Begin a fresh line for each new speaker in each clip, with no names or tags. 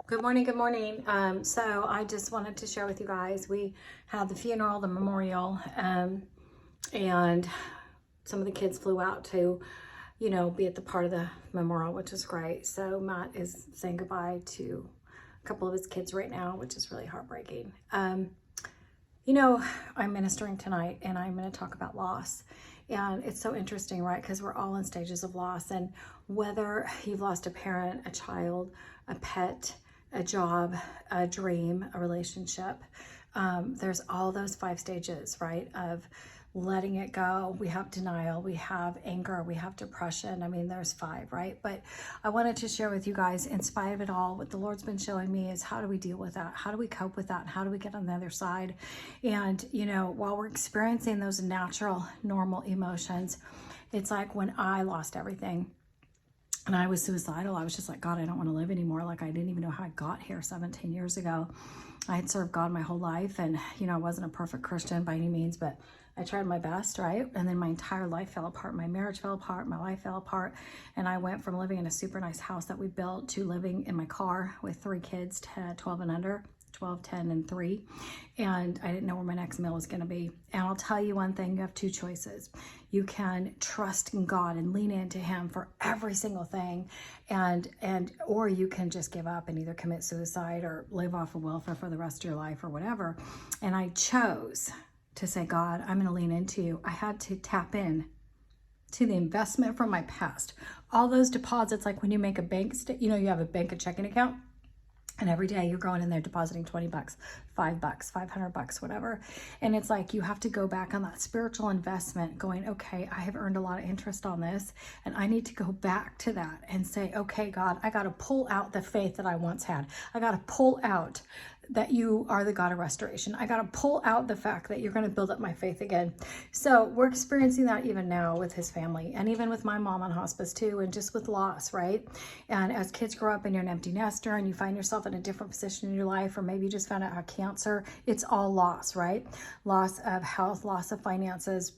Good morning, good morning. So I just wanted to share with you guys, we had the funeral, the memorial, and some of the kids flew out to, be at the part of the memorial, which is great. So Matt is saying goodbye to a couple of his kids right now, which is really heartbreaking. I'm ministering tonight and I'm going to talk about loss. And it's so interesting, right? Because we're all in stages of loss. And whether you've lost a parent, a child, a pet, a job, a dream, a relationship, there's all those 5 stages, right? Of letting it go. We have denial, we have anger, we have depression. I mean, there's 5, right? But I wanted to share with you guys, in spite of it all, what the Lord's been showing me is how do we deal with that? How do we cope with that? How do we get on the other side? And, while we're experiencing those natural, normal emotions, it's like when I lost everything and I was suicidal, I was just like, God, I don't want to live anymore. Like, I didn't even know how I got here 17 years ago. I had served God my whole life, and, I wasn't a perfect Christian by any means, but I tried my best, right? And then my entire life fell apart. My marriage fell apart. My life fell apart. And I went from living in a super nice house that we built to living in my car with 3 kids, 12 and under. 12, 10, and 3. And I didn't know where my next meal was going to be. And I'll tell you one thing, you have 2 choices. You can trust in God and lean into Him for every single thing. Or you can just give up and either commit suicide or live off of welfare for the rest of your life or whatever. And I chose to say, God, I'm going to lean into you. I had to tap in to the investment from my past. All those deposits, like when you make a bank, you have a bank, a checking account. And every day you're going in there depositing $20, $5, $500, whatever. And it's like you have to go back on that spiritual investment going, okay, I have earned a lot of interest on this. And I need to go back to that and say, okay, God, I got to pull out the faith that I once had. I got to pull out that you are the God of restoration. I got to pull out the fact that you're going to build up my faith again. So we're experiencing that even now with his family, and even with my mom on hospice too, and just with loss, right? And as kids grow up and you're an empty nester and you find yourself in a different position in your life, or maybe you just found out how cancer, it's all loss, right? Loss of health, loss of finances.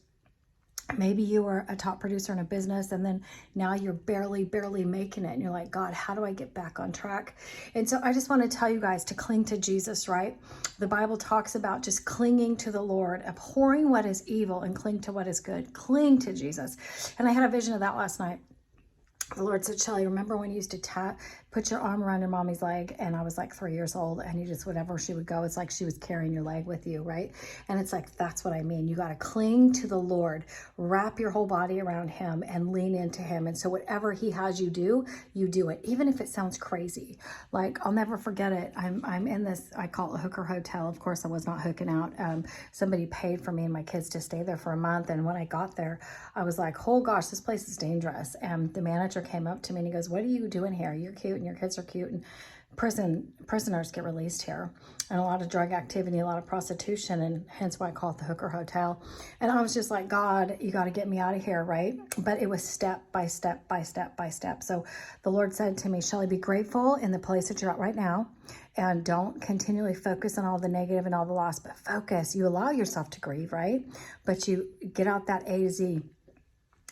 Maybe you were a top producer in a business and then now you're barely making it. And you're like, God, how do I get back on track? And so I just want to tell you guys to cling to Jesus, right? The Bible talks about just clinging to the Lord, abhorring what is evil and cling to what is good. Cling to Jesus. And I had a vision of that last night. The Lord said, Shelly, remember when you used to put your arm around your mommy's leg? And I was like 3 years old, and you just, whatever she would go, it's like she was carrying your leg with you, right? And it's like, that's what I mean. You got to cling to the Lord, wrap your whole body around him and lean into him. And so whatever he has you do it, even if it sounds crazy. Like, I'll never forget it. I'm in this, I call it a hooker hotel. Of course, I was not hooking out. Somebody paid for me and my kids to stay there for a month. And when I got there, I was like, oh gosh, this place is dangerous. And the manager came up to me and he goes, what are you doing here? You're cute and your kids are cute, and prisoners get released here, and a lot of drug activity, a lot of prostitution, and hence why I call it the hooker hotel. And I was just like, God, you got to get me out of here, right? But it was step by step by step by step. So the Lord said to me, Shelly, be grateful in the place that you're at right now, and don't continually focus on all the negative and all the loss, but focus. You allow yourself to grieve, right? But you get out that A to Z.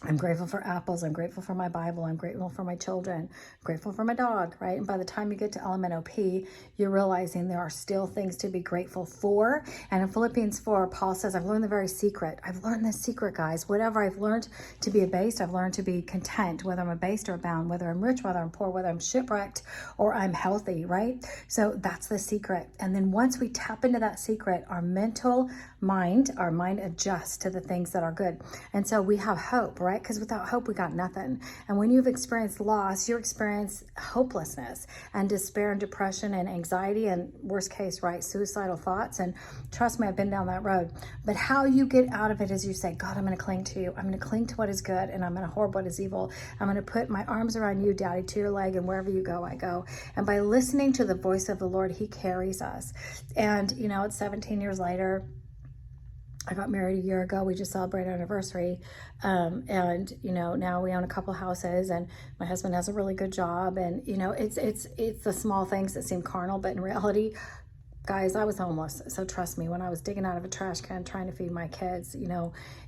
I'm grateful for apples. I'm grateful for my Bible. I'm grateful for my children. I'm grateful for my dog, right? And by the time you get to LMNOP, you're realizing there are still things to be grateful for. And in Philippians 4, Paul says, I've learned the very secret. I've learned this secret, guys. Whatever I've learned to be abased, I've learned to be content, whether I'm abased or abound, whether I'm rich, whether I'm poor, whether I'm shipwrecked or I'm healthy, right? So that's the secret. And then once we tap into that secret, our mind adjusts to the things that are good. And so we have hope, right? Because without hope, we got nothing. And when you've experienced loss, you experience hopelessness and despair and depression and anxiety and, worst case, right, suicidal thoughts. And trust me, I've been down that road. But how you get out of it is you say, God, I'm going to cling to you. I'm going to cling to what is good, and I'm going to hoard what is evil. I'm going to put my arms around you, Daddy, to your leg, and wherever you go, I go. And by listening to the voice of the Lord, he carries us. And, it's 17 years later. I got married a year ago. We just celebrated our anniversary. Now we own a couple houses, and my husband has a really good job. And, it's the small things that seem carnal, but in reality, guys, I was homeless. So trust me, when I was digging out of a trash can trying to feed my kids,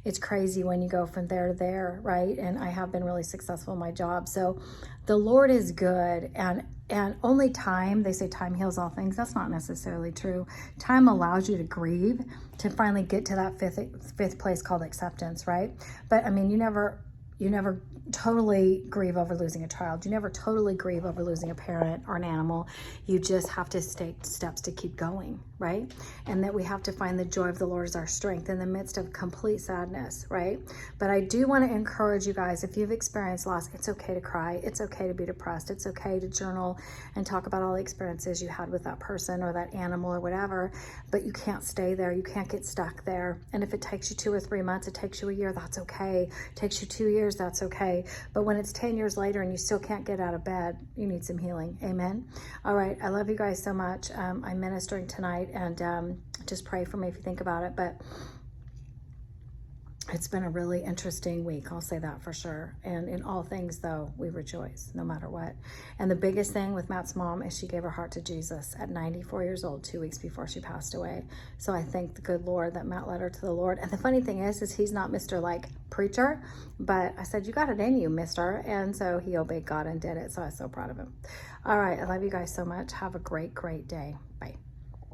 it's crazy when you go from there to there, right? And I have been really successful in my job. So the Lord is good. And And only time, they say time heals all things. That's not necessarily true. Time allows you to grieve, to finally get to that fifth place called acceptance, right? But I mean, you never totally grieve over losing a child. You never totally grieve over losing a parent or an animal. You just have to take steps to keep going, right? And that we have to find the joy of the Lord as our strength in the midst of complete sadness, right? But I do want to encourage you guys, if you've experienced loss, it's okay to cry. It's okay to be depressed. It's okay to journal and talk about all the experiences you had with that person or that animal or whatever, but you can't stay there. You can't get stuck there. And if it takes you 2 or 3 months, it takes you a year, that's okay. It takes you 2 years, that's okay. But when it's 10 years later and you still can't get out of bed, you need some healing. Amen. All right. I love you guys so much. I'm ministering tonight, and just pray for me if you think about it. But it's been a really interesting week. I'll say that for sure. And in all things, though, we rejoice no matter what. And the biggest thing with Matt's mom is she gave her heart to Jesus at 94 years old, 2 weeks before she passed away. So I thank the good Lord that Matt led her to the Lord. And the funny thing is he's not Mr. like preacher, but I said, you got it in you, mister. And so he obeyed God and did it. So I was so proud of him. All right. I love you guys so much. Have a great, great day. Bye.